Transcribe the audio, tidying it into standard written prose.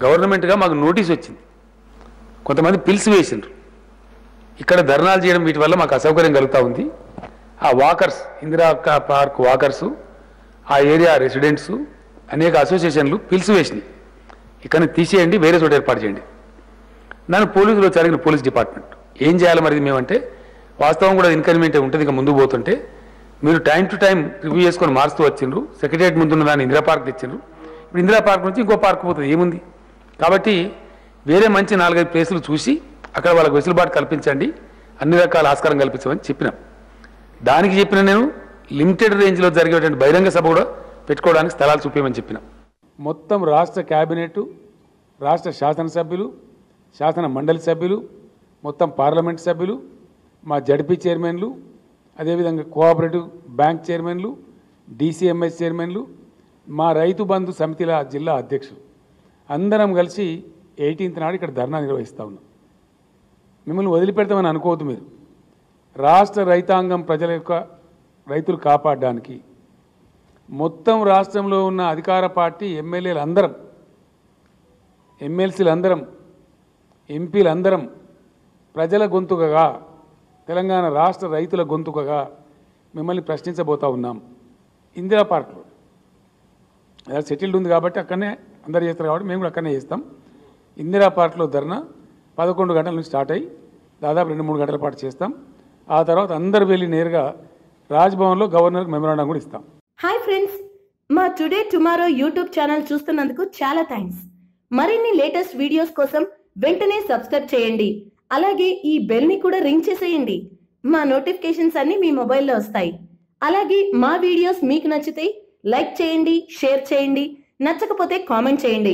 గవర్నమెంట్గా మాకు నోటీస్ వచ్చింది, కొంతమంది పిలిచి వేసిండ్రు. ఇక్కడ ధర్నాలు చేయడం వీటి వల్ల మాకు అసౌకర్యం కలుగుతూ ఉంది. ఆ వాకర్స్, ఇందిరా పార్క్ వాకర్సు, ఆ ఏరియా రెసిడెంట్స్, అనేక అసోసియేషన్లు పిలిచి వేసినాయి, ఇక్కడ తీసేయండి, వేరే చోట ఏర్పాటు చేయండి. నన్ను పోలీసులు వచ్చి అడిగిన, పోలీస్ డిపార్ట్మెంట్ ఏం చేయాలి మరి మేమంటే, వాస్తవం కూడా ఇన్కన్వీనియంట్ ఉంటుంది, ఇక ముందు పోతుంటే మీరు టైం టు టైం రివ్యూ చేసుకొని మారుస్తూ వచ్చిండ్రు. సెక్రటరియట్ ముందున్న దాన్ని ఇందిరా పార్క్ తెచ్చిండ్రు. ఇప్పుడు ఇందిరా పార్క్ నుంచి ఇంకో పార్క్ పోతుంది, ఏముంది? కాబట్టి వేరే మంచి 4-5 ప్లేసులు చూసి అక్కడ వాళ్ళకి వెసులుబాటు కల్పించండి, అన్ని రకాల ఆస్కారం కల్పించమని చెప్పినాం. దానికి చెప్పిన నేను లిమిటెడ్ రేంజ్లో జరిగేటువంటి బహిరంగ సభ కూడా పెట్టుకోవడానికి స్థలాలు చూపించమని చెప్పినాం. మొత్తం రాష్ట్ర క్యాబినెట్, రాష్ట్ర శాసనసభ్యులు, శాసన మండలి సభ్యులు, మొత్తం పార్లమెంట్ సభ్యులు, మా జడ్పీ చైర్మన్లు, అదేవిధంగా కోఆపరేటివ్ బ్యాంక్ చైర్మన్లు, డీసీఎంఎస్ చైర్మన్లు, మా రైతు బంధు సమితిల జిల్లా అధ్యక్షులు అందరం కలిసి 18th నాడు ఇక్కడ ధర్నా నిర్వహిస్తూ ఉన్నాం. మిమ్మల్ని వదిలిపెడతామని అనుకోవద్దు మీరు. రాష్ట్ర రైతాంగం ప్రజల యొక్క రైతులు కాపాడడానికి మొత్తం రాష్ట్రంలో ఉన్న అధికార పార్టీ ఎమ్మెల్యేలు అందరం, ఎమ్మెల్సీలు అందరం, ఎంపీలు అందరం ప్రజల గొంతుకగా, తెలంగాణ రాష్ట్ర రైతుల గొంతుకగా మిమ్మల్ని ప్రశ్నించబోతూ ఉన్నాం. ఇందిరా పార్క్లో అది సెటిల్డ్ ఉంది కాబట్టి అక్కడనే అందరు చేస్తారు కాబట్టి మేము కూడా అక్కడనే చేస్తాం. ఇందిరా పార్క్లో ధర్నా 11 గంటల నుంచి స్టార్ట్ అయ్యి దాదాపు 2-3 గంటల పాటు చేస్తాం. ఆ తర్వాత అందరు వెళ్ళి నేరుగా రాజ్భవన్లో గవర్నర్కి మెమరాండం కూడా ఇస్తాం. హాయ్ ఫ్రెండ్స్, మా టుడే టుమారో యూట్యూబ్ ఛానల్ చూస్తున్నందుకు చాలా థ్యాంక్స్. మరిన్ని లేటెస్ట్ వీడియోస్ కోసం వెంటనే సబ్స్క్రైబ్ చేయండి. అలాగే ఈ బెల్ ని కూడా రింగ్ చేసేయండి. మా నోటిఫికేషన్స్ అన్ని మీ మొబైల్లో వస్తాయి. అలాగే మా వీడియోస్ మీకు నచ్చితే లైక్ చేయండి, షేర్ చేయండి, నచ్చకపోతే కామెంట్ చేయండి.